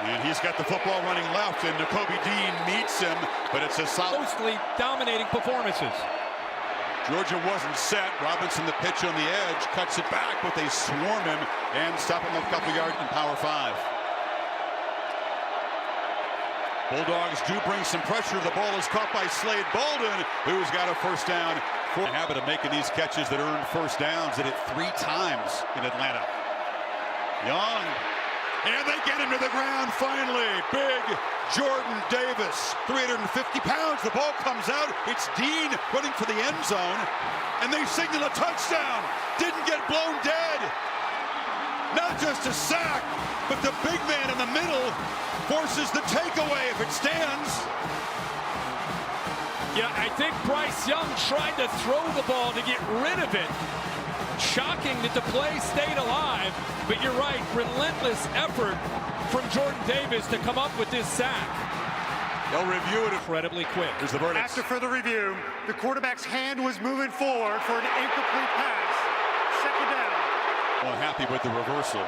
And he's got the football running left, and Nakobe Dean meets him, but it's a solid. Mostly dominating performances. Georgia wasn't set. Robinson, the pitch on the edge, cuts it back, but they swarm him and stop him a couple yards in Power 5. Bulldogs do bring some pressure. The ball is caught by Slade Bolden, who's got a first down. For the habit of making these catches that earn first downs. Did it 3 times in Atlanta. Young. And they get him to the ground finally. Big Jordan Davis, 350 pounds. The ball comes out. It's Dean running for the end zone. And they signal a touchdown. Didn't get blown dead. Not just a sack, but the big man in the middle forces the takeaway if it stands. Yeah, I think Bryce Young tried to throw the ball to get rid of it. Shocking that the play stayed alive, but you're right, relentless effort from Jordan Davis to come up with this sack. They'll review it Incredibly quick. Here's the verdict. After further review, the quarterback's hand was moving forward for an incomplete pass. Second down. Well, happy with the reversal.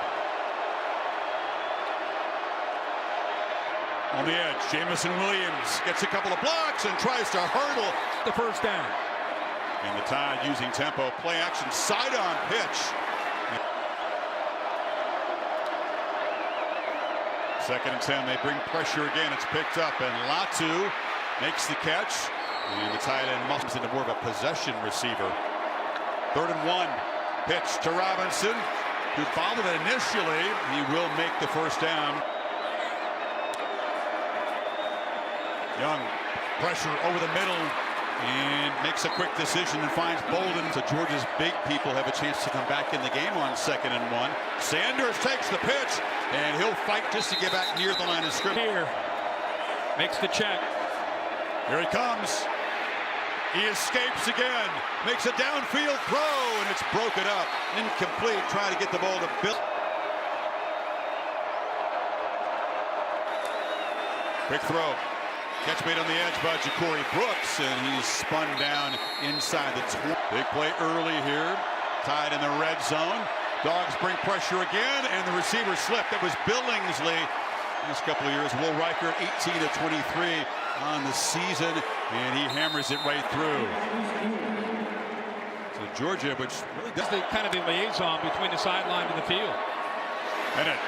On the edge, Jamison Williams gets a couple of blocks and tries to hurdle The first down. And the Tide using tempo, play action, side-on pitch. Second and 10, they bring pressure again. It's picked up, and Latu makes the catch. And the tight end muscles into more of a possession receiver. 3rd and 1, pitch to Robinson, who fouled it initially. He will make the first down. Young, pressure over the middle. And makes a quick decision and finds Bolden. So Georgia's big people have a chance to come back in the game on 2nd and 1. Sanders takes the pitch, and he'll fight just to get back near the line of scrimmage. Here, makes the check. Here he comes. He escapes again, makes a downfield throw, and it's broken up. Incomplete, trying to get the ball to Bill. Quick throw. Catch made on the edge by Ja'Cory Brooks, and he's spun down inside the 20. Big play early here. Tied in the red zone. Dogs bring pressure again, and the receiver slipped. That was Billingsley. These couple of years, Will Riker, 18 of 23 on the season, and he hammers it right through. So Georgia, which really This is kind of the liaison between the sideline and the field. And it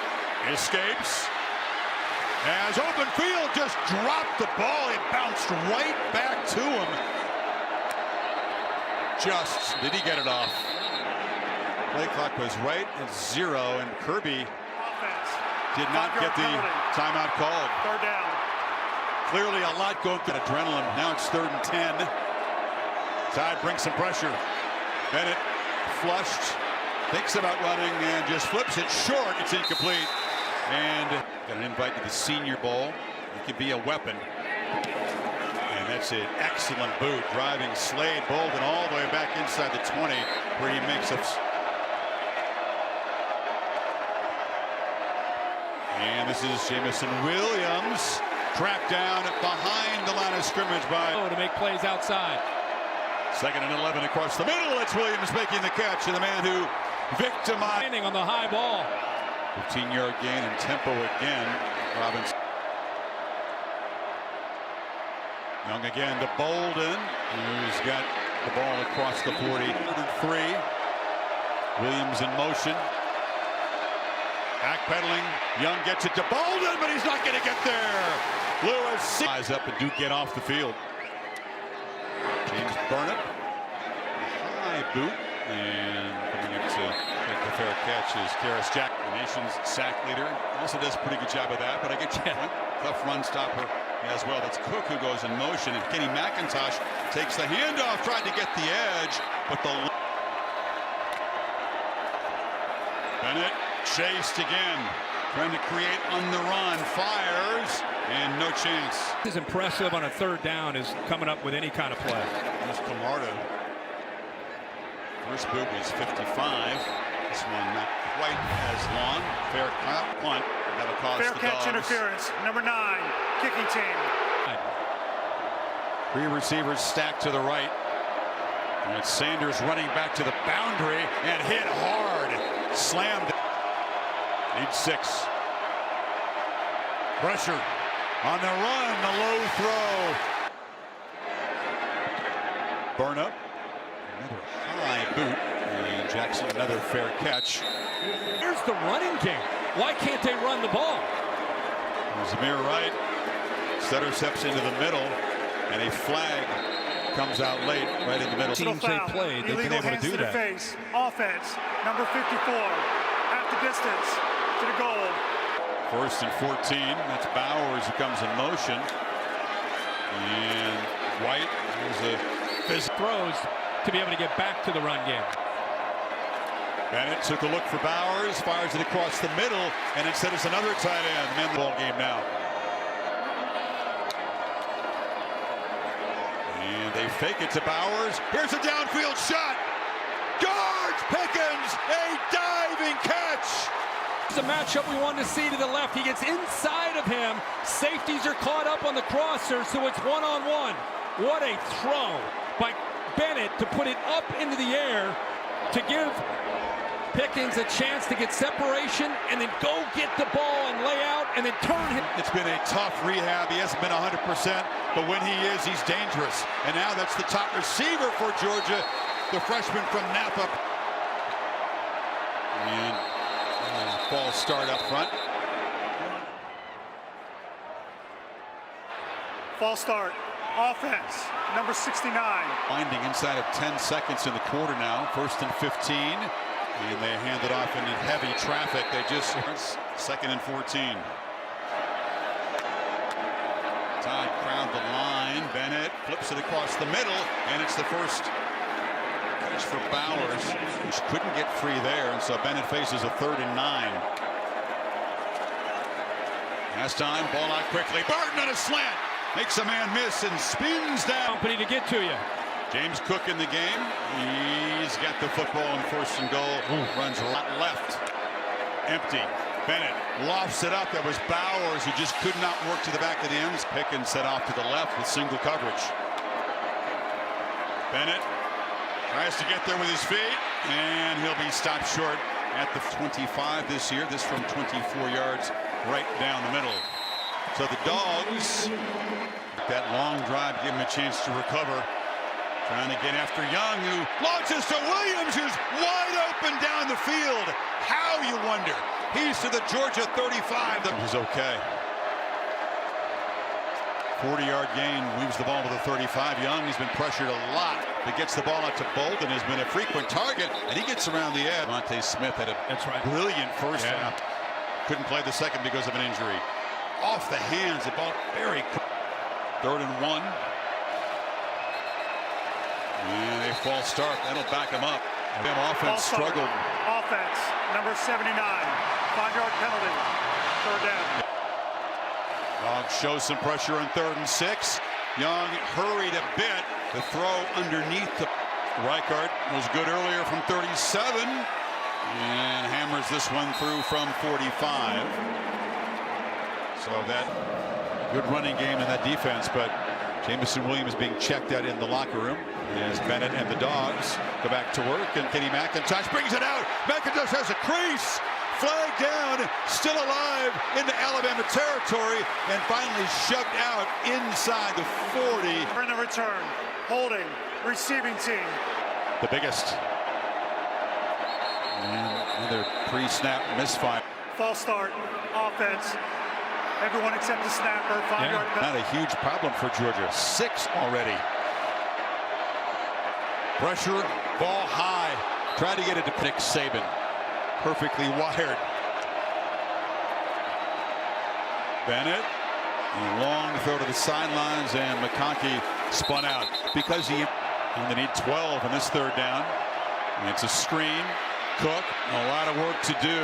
escapes. As open field just dropped the ball, it bounced right back to him. Just did he get it off? Play clock was right at 0, and Kirby did not get the timeout called. 3rd down. Clearly a lot going through adrenaline. Now it's 3rd and 10. Tide brings some pressure. Bennett flushed, thinks about running, and just flips it short. It's incomplete. And got an invite to the Senior Bowl. It could be a weapon. And that's an excellent boot, driving Slade Bolden all the way back inside the 20, where he makes it. And this is Jamison Williams, tracked down behind the line of scrimmage by. To make plays outside. 2nd and 11 across the middle. It's Williams making the catch, and the man who victimized. Standing on the high ball. 15-yard gain and tempo again. Robinson. Young again to Bolden, who's got the ball across the 40. 3. Williams in motion. Backpedaling. Young gets it to Bolden, but he's not going to get there. Lewis eyes up and do get off the field. James Burnett. High boot. And coming up to make the fair catch is Karis Jack, the nation's sack leader. Also does a pretty good job of that, but I get your point. Tough run stopper as well. That's Cook who goes in motion, and Kenny McIntosh takes the handoff, tried to get the edge, but the Bennett chased again, trying to create on the run, fires, and no chance. This is impressive on a 3rd down is coming up with any kind of play. There's Camardo. First boot was 55. This one not quite as long. Fair punt. That'll cost Fair the catch Dogs. interference. Number 9, kicking team. 3 receivers stacked to the right. And it's Sanders running back to the boundary and hit hard. Slammed. Need 6. Pressure on the run, the low throw. Burn up, another high boot, and Jackson another fair catch. Here's the running game. Why can't they run the ball? Zamir Wright, Sutter steps into the middle, and a flag comes out late, right in the middle. Teams they played, they've been able to do that. Face. Offense, number 54, half the distance to the goal. 1st and 14, that's Bowers who comes in motion. And White is a physical throws to be able to get back to the run game. Bennett took a look for Bowers, fires it across the middle, and instead it's another tight end. Men the ball game now. And they fake it to Bowers. Here's a downfield shot. Guards Pickens, a diving catch. It's a matchup we wanted to see to the left. He gets inside of him. Safeties are caught up on the crosser, so it's one-on-one. What a throw by Bennett to put it up into the air to give Pickens a chance to get separation and then go get the ball and lay out and then turn him. It's been a tough rehab. He hasn't been 100%, but when he is, he's dangerous. And now that's the top receiver for Georgia, the freshman from Napa. And false start up front. False start. Offense, number 69. Finding inside of 10 seconds in the quarter now. 1st and 15. And they hand it off in heavy traffic. They just 2nd and 14. Todd crowned the line. Bennett flips it across the middle, and it's the first catch for Bowers, which couldn't get free there, and so Bennett faces a 3rd and 9. Last time, ball out quickly. Barton on a slant. Makes a man miss and spins down. Company to get to you. James Cook in the game. He's got the football in 1st and goal. Runs a lot left. Empty. Bennett lofts it up. That was Bowers, who just could not work to the back of the ends. Pickens set off to the left with single coverage. Bennett tries to get there with his feet, and he'll be stopped short at the 25 this year. This from 24 yards right down the middle. So the Dogs, that long drive, give him a chance to recover. Trying to get after Young, who launches to Williams, who's wide open down the field. How, you wonder? He's to the Georgia 35. That was okay. 40-yard gain, moves the ball to the 35. Young has been pressured a lot, but gets the ball out to Bolden, has been a frequent target, and he gets around the edge. Monte Smith had a brilliant first half. Couldn't play the second because of an injury. Off the hands, the ball very quick. 3rd and 1. And a false start. That'll back him up. Them offense struggled. Offense, number 79. 5-yard penalty. 3rd down. Dawgs shows some pressure on 3rd and 6. Young hurried a bit. The throw underneath the Reichard was good earlier from 37. And hammers this one through from 45. So that good running game in that defense, but Jamison Williams being checked out in the locker room as Bennett and the Dogs go back to work, and Kenny McIntosh brings it out. McIntosh has a crease. Flag down, still alive into Alabama territory, and finally shoved out inside the 40. In the return, holding, receiving team. The biggest. And another pre-snap misfire. False start, offense. Everyone except the snapper, 5-yard penalty. Not a huge problem for Georgia. 6 already. Pressure, ball high. Try to get it to Nick Saban. Perfectly wired. Bennett, a long throw to the sidelines, and McConkey spun out because they need 12 in this 3rd down. And it's a screen. Cook, a lot of work to do,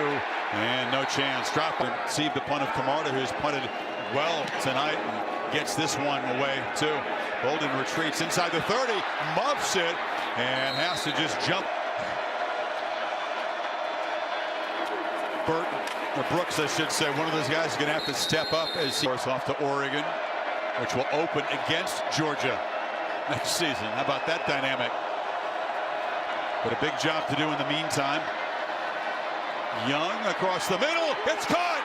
and no chance. Drop and received the punt of Camarda, who's punted well tonight and gets this one away too. Bolden retreats inside the 30, muffs it, and has to just jump. Burton, or Brooks, I should say, one of those guys is going to have to step up as he goes off to Oregon, which will open against Georgia next season. How about that dynamic? But a big job to do in the meantime. Young across the middle. It's caught.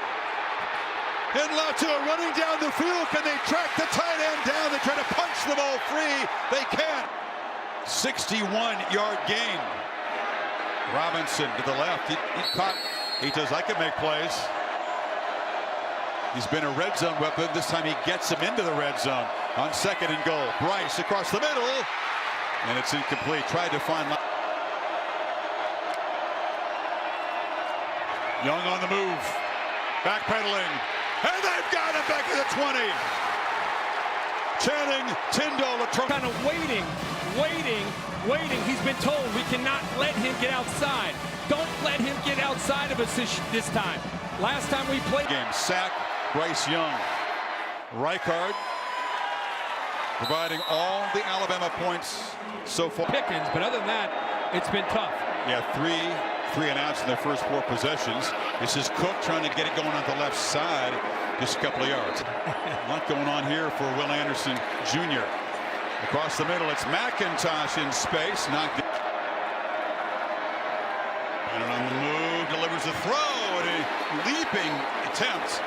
and Latua running down the field. Can they track the tight end down? They try to punch the ball free. They can't. 61-yard gain. Robinson to the left. He caught. He does. I can make plays. He's been a red zone weapon. This time he gets him into the red zone on 2nd and goal. Bryce across the middle, and it's incomplete. Tried to find Young on the move, backpedaling, and they've got him back to the 20. Channing Tindall, kind of waiting. He's been told we cannot let him get outside. Don't let him get outside of us this time. Last time we played game, sack. Bryce Young. Reichard providing all the Alabama points so far. Pickens, but other than that, it's been tough. Yeah, three and outs in their first 4 possessions. This is Cook trying to get it going on the left side. Just a couple of yards. A lot going on here for Will Anderson Jr. Across the middle, it's McIntosh in space. Knocked it. And on the move, delivers a throw and a leaping attempt.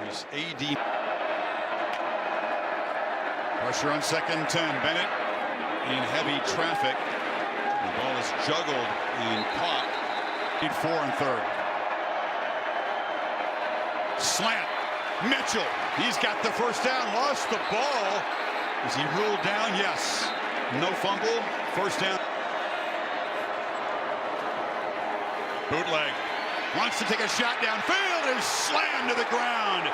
There's AD. Pressure on 2nd and 10. Bennett in heavy traffic. The ball is juggled and caught. Need 4 and 3rd. Slant. Mitchell. He's got the first down. Lost the ball. Is he ruled down? Yes. No fumble. First down. Bootleg. Wants to take a shot downfield. Is slammed to the ground.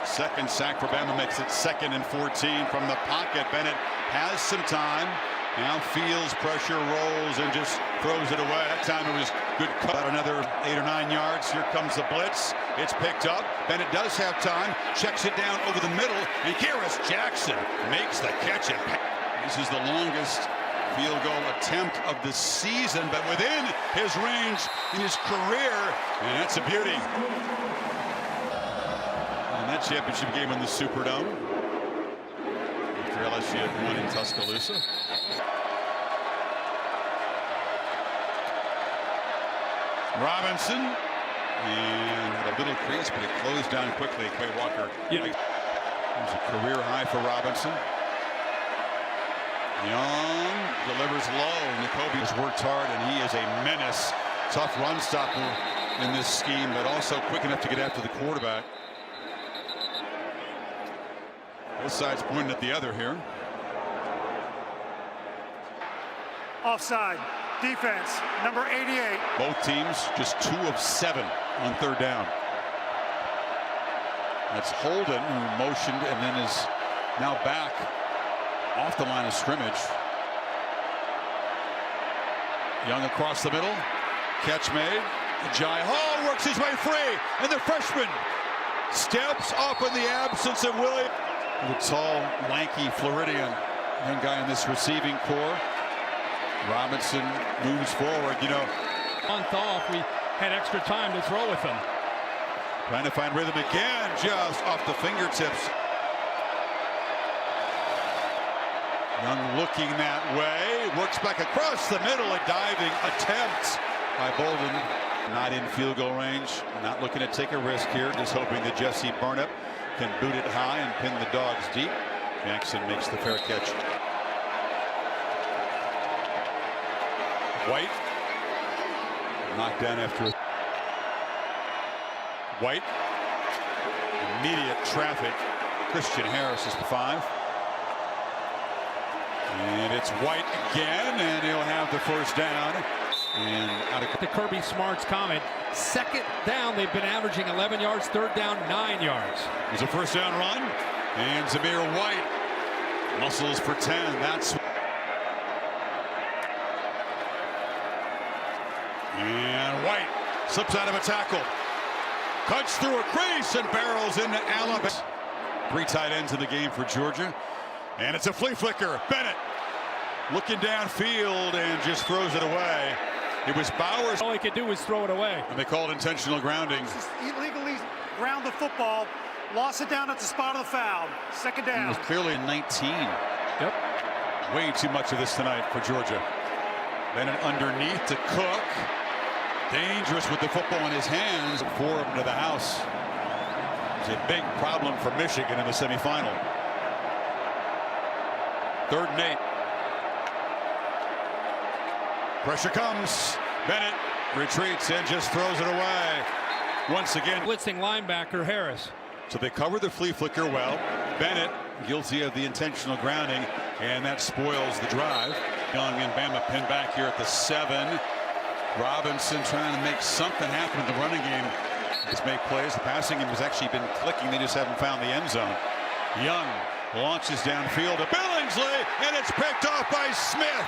Second sack for Bama makes it 2nd and 14 from the pocket. Bennett has some time. Now feels pressure, rolls, and just throws it away. That time it was good cut. About another 8 or 9 yards. Here comes the blitz. It's picked up. Bennett does have time. Checks it down over the middle. And Kearis Jackson makes the catch. This is the longest field goal attempt of the season, but within his range in his career. And that's a beauty. And that championship game in the Superdome. After LSU had won in Tuscaloosa. Robinson, and had a little crease, but it closed down quickly. Quay Walker. Yeah. There's a career high for Robinson. Young delivers low. N'Kobe has worked hard, and he is a menace. Tough run stopper in this scheme, but also quick enough to get after the quarterback. Both sides pointing at the other here. Offside. Defense, number 88. Both teams just 2 of 7 on 3rd down. That's Holden, who motioned and then is now back off the line of scrimmage. Young across the middle. Catch made. Jai Hall works his way free. And the freshman steps up in the absence of Williams. The tall, lanky Floridian young guy in this receiving core. Robinson moves forward, Month off, we had extra time to throw with him. Trying to find rhythm again, just off the fingertips. Young looking that way, works back across the middle, a diving attempt by Bolden. Not in field goal range, not looking to take a risk here, just hoping that Jesse Barnett can boot it high and pin the Dogs deep. Jackson makes the fair catch. White knocked down after White. Immediate traffic. Christian Harris is the 5. And it's White again, and he'll have the first down. And out of the Kirby Smart's comment, 2nd down, they've been averaging 11 yards, 3rd down, 9 yards. There's a first down run, and Zamir White muscles for 10. That's and White slips out of a tackle, cuts through a crease and barrels into Alabama. 3 tight ends in the game for Georgia, and it's a flea flicker. Bennett looking downfield and just throws it away. It was Bowers. All he could do was throw it away. And they called intentional grounding. Illegally ground the football, lost it down at the spot of the foul. 2nd down. It was clearly 19. Yep. Way too much of this tonight for Georgia. Bennett underneath to Cook. Dangerous with the football in his hands. For him to the house. It's a big problem for Michigan in the semifinal. 3rd and 8. Pressure comes. Bennett retreats and just throws it away. Once again, Blitzing linebacker Harris. so they cover the flea flicker well. Bennett guilty of the intentional grounding, and that spoils the drive. Young and Bama pinned back here at the 7. Robinson trying to make something happen in the running game. Just make plays. The passing game has actually been clicking. They just haven't found the end zone. Young launches downfield to Billingsley, and it's picked off by Smith.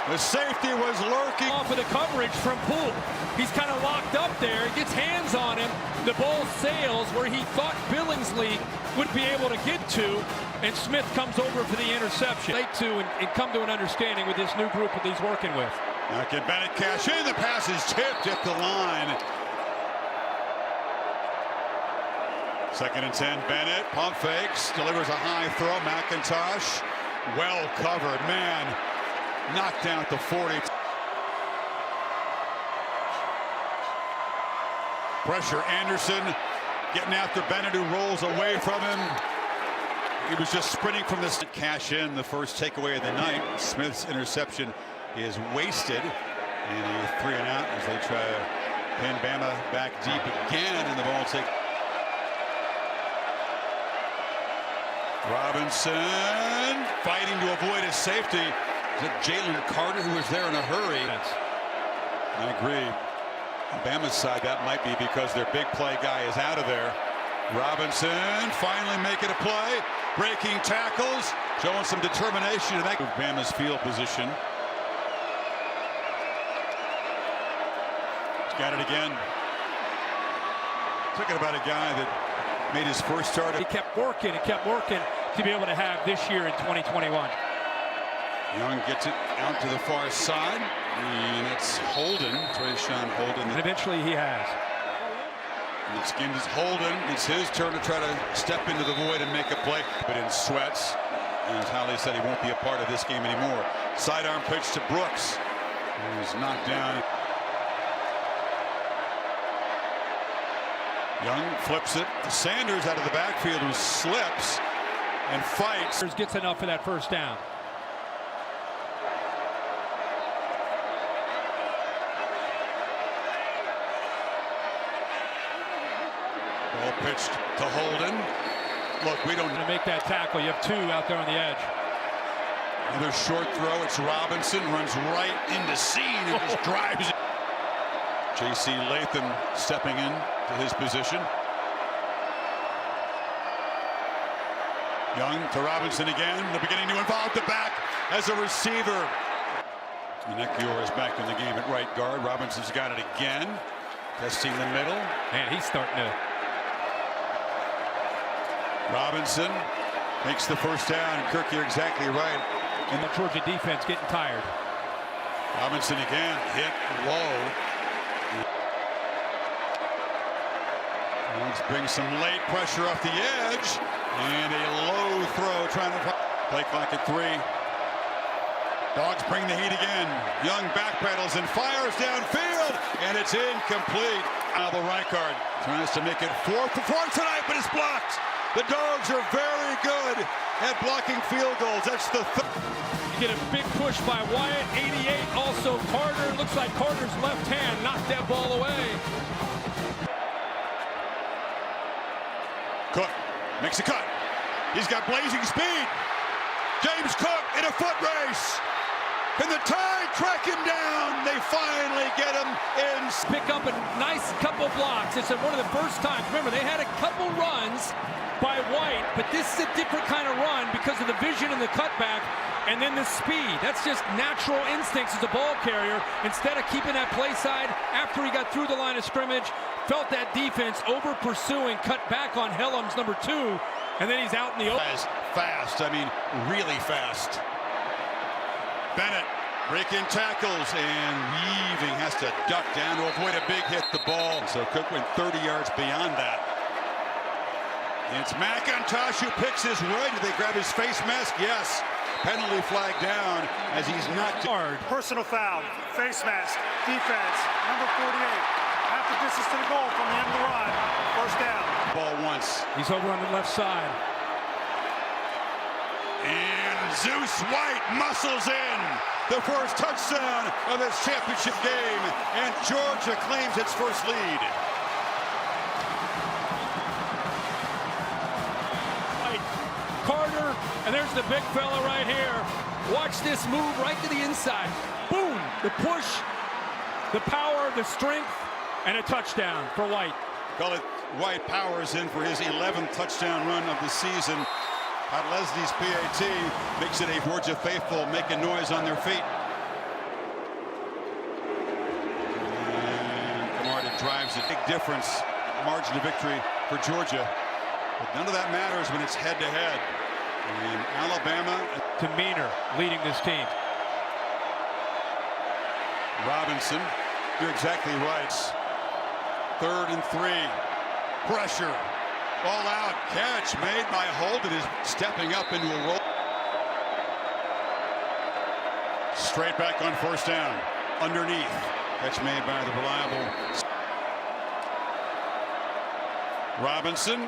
The safety was lurking Off of the coverage from Poole. He's kind of locked up there. He gets hands on him. The ball sails where he thought Billingsley would be able to get to, and Smith comes over for the interception. They too and come to an understanding with this new group that he's working with. Now can Bennett cash in? The pass is tipped at the line. 2nd and 10. Bennett pump fakes, delivers a high throw. McIntosh well covered, man. Knocked down at the 40. Pressure. Anderson getting after Bennett, who rolls away from him. He was just sprinting from this to cash in the first takeaway of the night. Smith's interception is wasted, and a 3 and out as they try to pin Bama back deep again, and the ball take. Robinson fighting to avoid his safety. Is it Jalen Carter who was there in a hurry? I agree. On Bama's side, that might be because their big play guy is out of there. Robinson finally making a play, breaking tackles, showing some determination in that Bama's field position. He's got it again. Talking about a guy that made his first start. He kept working and kept working to be able to have this year in 2021. Young gets it out to the far side, and it's Holden, Trayshawn Holden. And eventually he has. It's Holden. It's his turn to try to step into the void and make a play, but in sweats. And as Holly said, he won't be a part of this game anymore. Sidearm pitch to Brooks. He was knocked down. Young flips it to Sanders out of the backfield, who slips and fights. Gets enough for that first down. Ball pitched to Holden. Look, we don't to make that tackle. You have 2 out there on the edge. Another short throw. It's Robinson, runs right into Sean and just drives it. J.C. Latham stepping in to his position. Young to Robinson again. They're beginning to involve the back as a receiver. Nekior is back in the game at right guard. Robinson's got it again. Testing the middle. Man, he's starting to. Robinson makes the first down. Kirk, you're exactly right. And the Georgia defense getting tired. Robinson again, hit low. Let's bring some late pressure off the edge. And a low throw trying to play clock at 3. Dogs bring the heat again. Young backpedals and fires downfield, and it's incomplete. Albert Reichard tries to make it 4 for 4 tonight, but it's blocked. The Dogs are very good at blocking field goals. That's the You get a big push by Wyatt, 88. Also Carter. Looks like Carter's left hand knocked that ball away. Cook makes a cut. He's got blazing speed. James Cook in a foot race. And the Tide track him down. They finally get him in. Pick up a nice couple blocks. It's one of the first times. Remember, they had a couple runs by White, but this is a different kind of run because of the vision and the cutback, and then the speed. That's just natural instincts as a ball carrier. Instead of keeping that play side after he got through the line of scrimmage, felt that defense over pursuing, cut back on Hellam's number 2, and then he's out in the open. Fast, I mean, really fast. Bennett breaking tackles and weaving, has to duck down to avoid a big hit the ball. So Cook went 30 yards beyond that. It's McIntosh who picks his way. Did they grab his face mask? Yes. Penalty flag down as he's knocked hard. Personal foul, face mask, defense, number 48. Half the distance to the goal from the end of the run. First down. Ball once. He's over on the left side. And Zeus White muscles in. The first touchdown of this championship game. And Georgia claims its first lead. Carter, and there's the big fella right here. Watch this move right to the inside. Boom! The push, the power, the strength, and a touchdown for White. Call it White powers in for his 11th touchdown run of the season. At Leslie's PAT makes it a Georgia faithful making noise on their feet. And Camarda drives a big difference. Margin of victory for Georgia. But none of that matters when it's head-to-head. And Alabama. Demeanor leading this team. Robinson, you're exactly right. 3rd and 3. Pressure. Ball out. Catch made by Holden is stepping up into a roll. Straight back on first down. Underneath. Catch made by the reliable Robinson.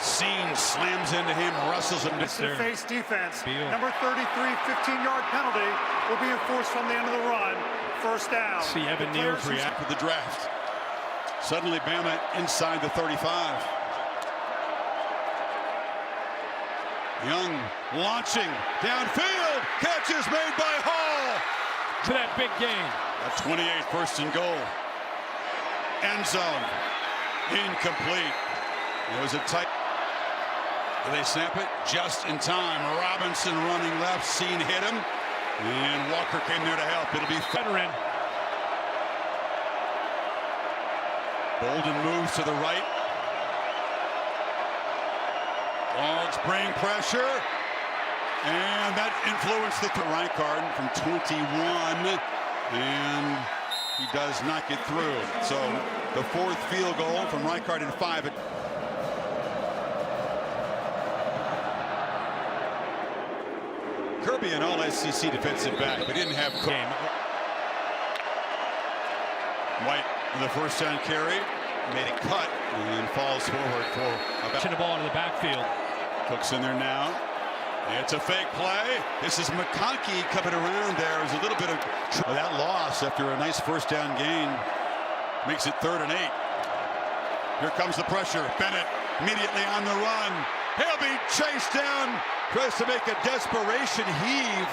Seam slams into him, wrestles him. To face defense. Number 33, 15-yard penalty will be enforced from the end of the run. First down. See Evan Neal's react to the draft. Suddenly Bama inside the 35. Young launching downfield. Catch is made by Hall. To that big gain. At 28, first and goal. End zone. Incomplete. It was a tight. They snap it just in time. Robinson running left, seen hit him. And Walker came there to help. It'll be veteran. Bolden moves to the right. Dawgs bring pressure. And that influenced the right card from 21. And he does not get through. So the 4th field goal from Rijkaard in 5. Kirby, an all-SEC defensive back, but didn't have game. White with the first down carry, made a cut, and falls forward for about the ball into the backfield. Cook's in there now. It's a fake play. This is McConkey coming around there. There's a little bit of that loss after a nice first down gain. Makes it 3rd and 8. Here comes the pressure. Bennett immediately on the run. He'll be chased down. Tries to make a desperation heave.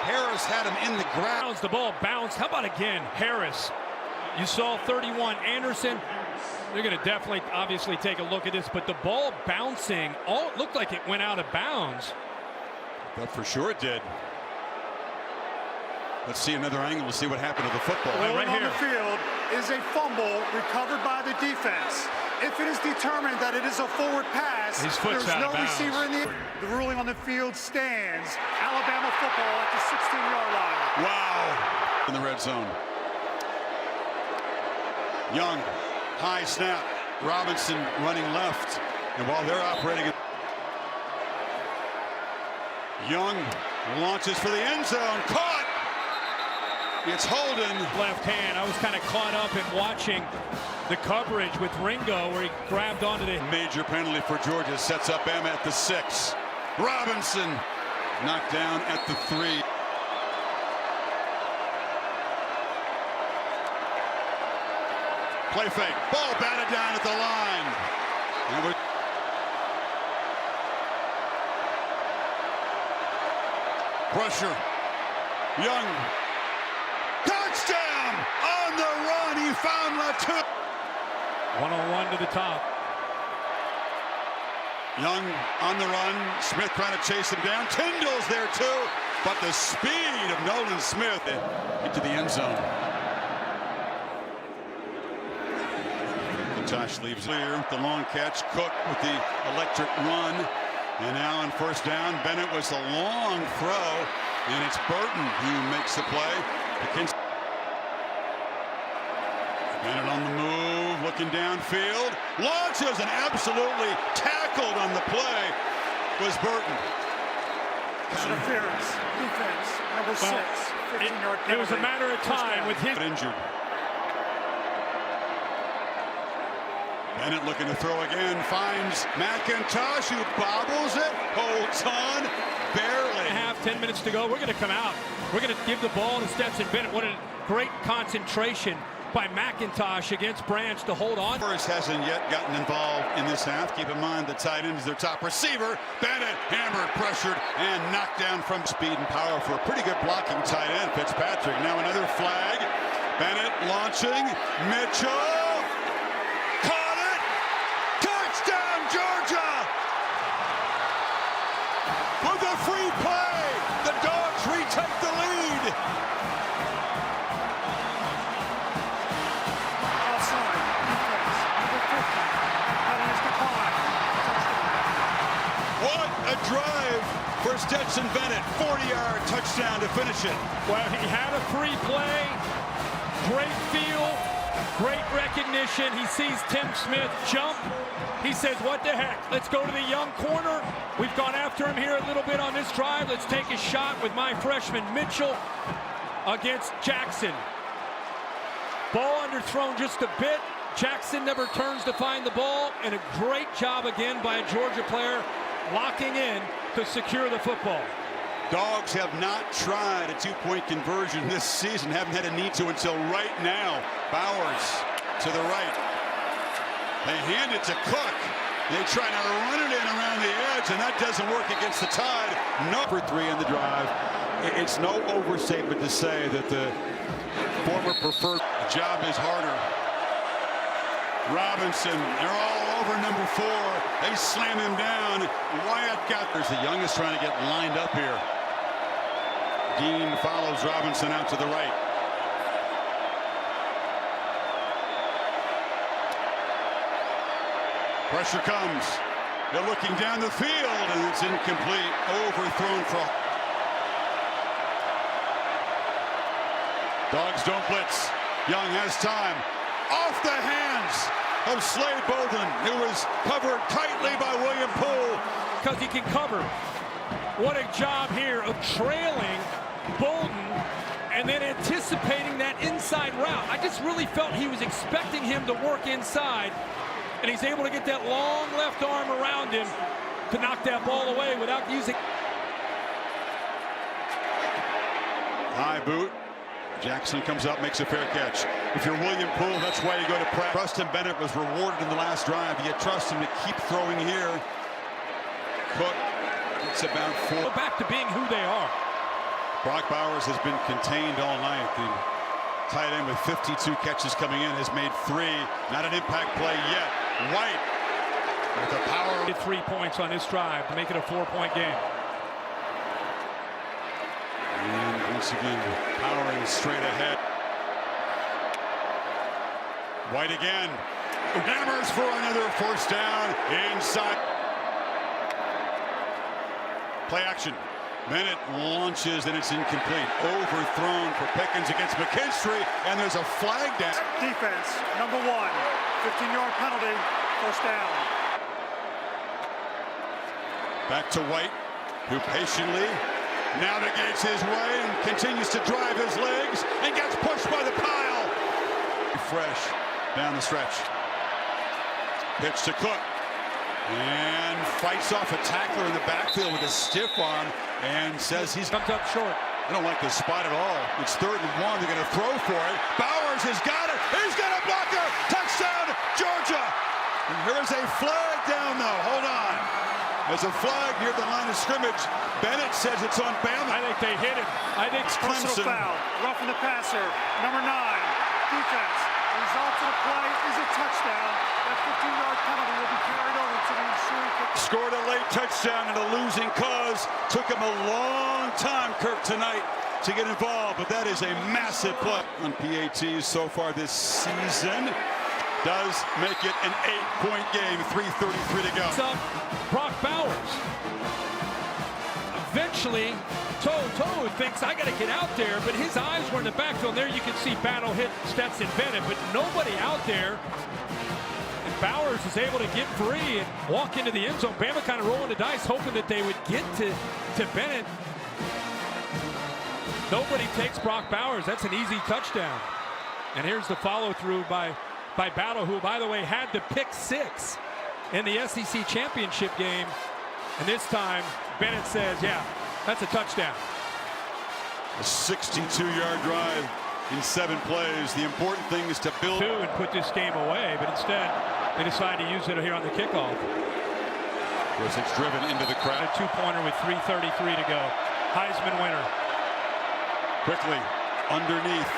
Harris had him in the ground. The ball bounced. How about again, Harris? You saw 31, Anderson. They're going to definitely, obviously, take a look at this, but the ball bouncing, it looked like it went out of bounds. But for sure it did. Let's see another angle to see what happened to the football. Right here. On the field is a fumble recovered by the defense. If it is determined that it is a forward pass, there's no receiver in the... The ruling on the field stands. Alabama football at the 16-yard line. Wow. In the red zone. Young, high snap. Robinson running left. And while they're operating... Young launches for the end zone. Caught! It's Holden. Left hand. I was kind of caught up in watching the coverage with Ringo where he grabbed onto the... Major penalty for Georgia. Sets up Bama at the 6. Robinson knocked down at the 3. Play fake. Ball batted down at the line. Pressure. Young. Touchdown! On the run, he found Latu. 101 to the top. Young on the run. Smith trying to chase him down. Tyndall's there too. But the speed of Nolan Smith into the end zone. Josh leaves clear. The long catch. Cook with the electric run. And now on first down, Bennett was a long throw. And it's Burton who makes the play. Bennett on the move, looking downfield. Launches and absolutely tackled on the play was Burton. Interference. Defense. Number 6. 15-yard penalty. It was a matter of time with him. Injured. Bennett looking to throw again, finds McIntosh, who bobbles it, holds on, barely. 10 minutes to go. We're going to come out. We're going to give the ball to Stetson Bennett. What a great concentration by McIntosh against Branch to hold on. Forrest hasn't yet gotten involved in this half. Keep in mind the tight end is their top receiver. Bennett hammered, pressured, and knocked down from speed and power for a pretty good blocking tight end, Fitzpatrick. Now another flag. Bennett launching. Mitchell. Caught it. Touchdown, Georgia. With a free play, the Dogs retake the lead. What a drive for Stetson Bennett. 40-yard touchdown to finish it. Well, he had a free play, great feel, great recognition. He sees Tim Smith jump. He says, what the heck? Let's go to the young corner. We've gone after him here a little bit on this drive. Let's take a shot with my freshman Mitchell against Jackson. Ball underthrown just a bit. Jackson never turns to find the ball, and a great job again by a Georgia player locking in to secure the football. Dogs have not tried a two-point conversion this season, haven't had a need to until right now. Bowers to the right. They hand it to Cook. They try to run it in around the edge, and that doesn't work against the Tide. Number 3 in the drive. It's no overstatement to say that the former preferred job is harder. Robinson, they're all over number 4. They slam him down. Wyatt There's the youngest trying to get lined up here. Dean follows Robinson out to the right. Pressure comes. They're looking down the field, and it's incomplete. Overthrown for. Dogs don't blitz. Young has time. Off the hands of Slade Bolden, who was covered tightly by William Poole. Because he can cover. What a job here of trailing Bolden and then anticipating that inside route. I just really felt he was expecting him to work inside, and he's able to get that long left arm around him to knock that ball away without using. High boot. Jackson comes up, makes a fair catch. If you're William Poole, that's why you go to practice. Preston Bennett was rewarded in the last drive. You trust him to keep throwing here. Cook, it's about 4. Go back to being who they are. Brock Bowers has been contained all night. The tight end with 52 catches coming in has made 3. Not an impact play yet. White with the power. 3 points on this drive to make it a 4-point game. And once again, powering straight ahead. White again. Hammers for another first down inside. Play action. Bennett launches, and it's incomplete. Overthrown for Pickens against McKinstry, and there's a flag down. Defense, number 1. 15-yard penalty. First down. Back to White, who patiently navigates his way and continues to drive his legs and gets pushed by the pile. Fresh down the stretch. Pitch to Cook. And fights off a tackler in the backfield with a stiff arm and says he's comes up short. I don't like this spot at all. It's 3rd and 1. They're going to throw for it. Bowers has got it. He's got a blocker. Touchdown, Georgia. And here is a flag down, though. Hold on. There's a flag near the line of scrimmage. Bennett says it's on Bama. I think they hit it. I think it's Clemson. Foul. Roughing the passer. Number 9. Defense. The result of the play is a touchdown. That 15-yard penalty will be carried over to the ensuing kick. Scored a late touchdown in a losing cause. Took him a long time, Kirk, tonight to get involved, but that is a massive play on PATs so far this season. Does make it an 8-point game. 3:33 to go. Brock Bowers. Eventually, Toe thinks I got to get out there, but his eyes were in the backfield. There you can see Battle hit Stetson Bennett, but nobody out there. And Bowers is able to get free and walk into the end zone. Bama kind of rolling the dice, hoping that they would get to Bennett. Nobody takes Brock Bowers. That's an easy touchdown. And here's the follow-through by Battle, who, by the way, had the pick 6 in the SEC championship game. And this time, Bennett says, yeah, that's a touchdown. A 62-yard drive in 7 plays. The important thing is to build and put this game away, but instead they decide to use it here on the kickoff. Of course, it's driven into the crowd. A 2-pointer with 3:33 to go. Heisman winner. Quickly underneath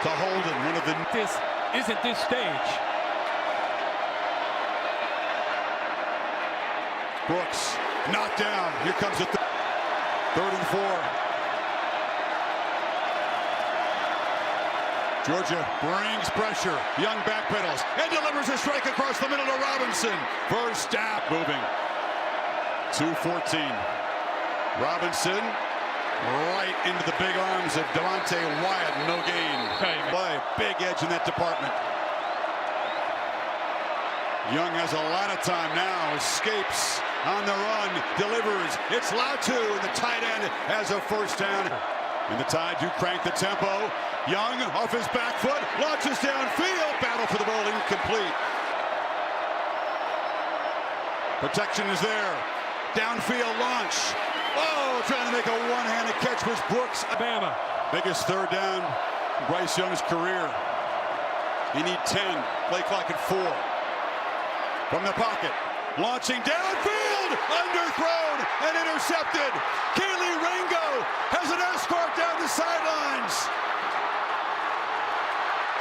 to Holden. One of the. This isn't this stage. Brooks knocked down. Here comes the 3rd and 4. Georgia brings pressure. Young backpedals and delivers a strike across the middle to Robinson. First down. Moving. 2:14. Robinson right into the big arms of Devontae Wyatt. No gain. Play. Big edge in that department. Young has a lot of time now. Escapes on the run. Delivers. It's Latu. And the tight end has a first down. And the Tide do crank the tempo. Young off his back foot. Launches downfield. Battle for the ball. Incomplete. Protection is there. Downfield launch. Oh, trying to make a one-handed catch was Brooks. Alabama. Biggest 3rd down in Bryce Young's career. He need 10. Play clock at 4. From the pocket. Launching downfield. Underthrown and intercepted. Keely Ringo has an escort down the sidelines.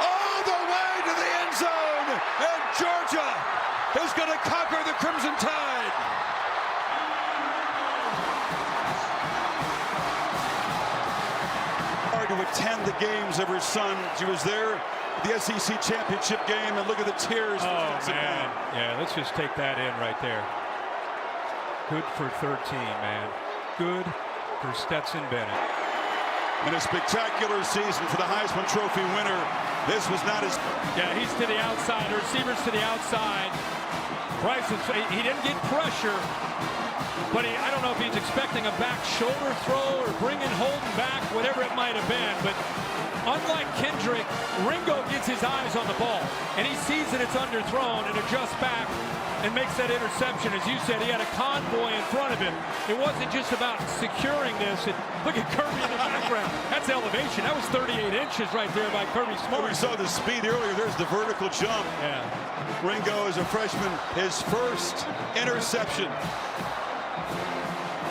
All the way to the end zone. And Georgia is going to conquer the Crimson Tide. To attend the games of her son. She was there at the SEC championship game, and look at the tears. Oh, man. Yeah, let's just take that in right there. Good for 13, man. Good for Stetson Bennett. And a spectacular season for the Heisman Trophy winner. This was not his. Yeah, he's to the outside. The receiver's to the outside. Bryce, he didn't get pressure. But I don't know if he's expecting a back shoulder throw or bringing Holden back, whatever it might have been. But unlike Kendrick, Ringo gets his eyes on the ball, and he sees that it's underthrown and adjusts back and makes that interception. As you said, he had a convoy in front of him. It wasn't just about securing this. And look at Kirby in the background. That's elevation. That was 38 inches right there by Kirby Smart. We saw the speed earlier. There's the vertical jump. Yeah. Ringo, as a freshman, his first interception.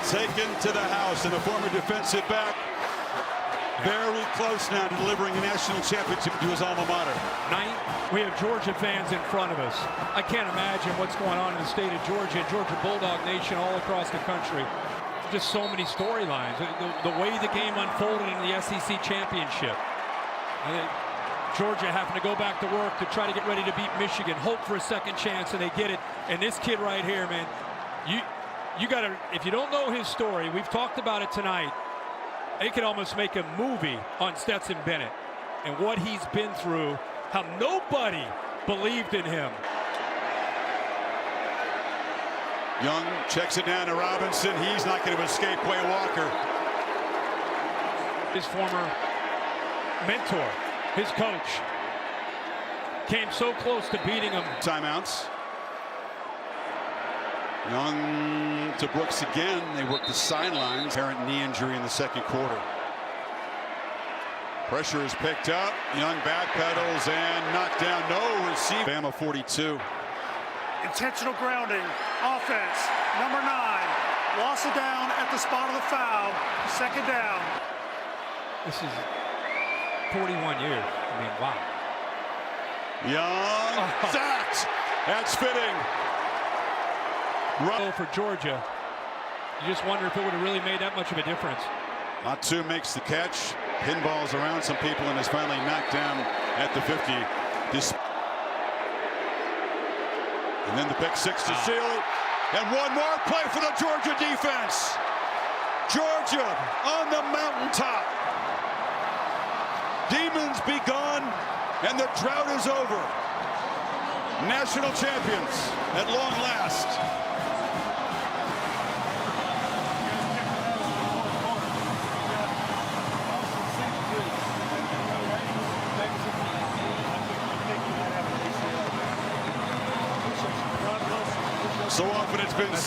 Taken to the house, and a former defensive back very close now to delivering a national championship to his alma mater. We have Georgia fans in front of us. I can't imagine what's going on in the state of Georgia, Georgia Bulldog Nation all across the country. Just so many storylines. The way the game unfolded in the SEC championship. Georgia having to go back to work to try to get ready to beat Michigan, hope for a second chance, and they get it. And this kid right here, man, you got to, if you don't know his story, we've talked about it tonight. They could almost make a movie on Stetson Bennett and what he's been through, how nobody believed in him. Young checks it down to Robinson. He's not going to escape Quay Walker. His former mentor, his coach, came so close to beating him. Timeouts. Young to Brooks again. They work the sidelines. Apparent knee injury in the 2nd quarter. Pressure is picked up. Young backpedals and knocked down. No receive. Bama 42. Intentional grounding. Offense. Number 9. Loss it down at the spot of the foul. 2nd down. This is 41 years. I mean, wow. Young sacked. That's fitting. For Georgia, you just wonder if it would have really made that much of a difference. Latu makes the catch, pinballs around some people, and is finally knocked down at the 50. And then the pick 6 to seal it. And one more play for the Georgia defense. Georgia on the mountaintop. Demons be gone, and the drought is over. National champions at long last. So often it's been saved.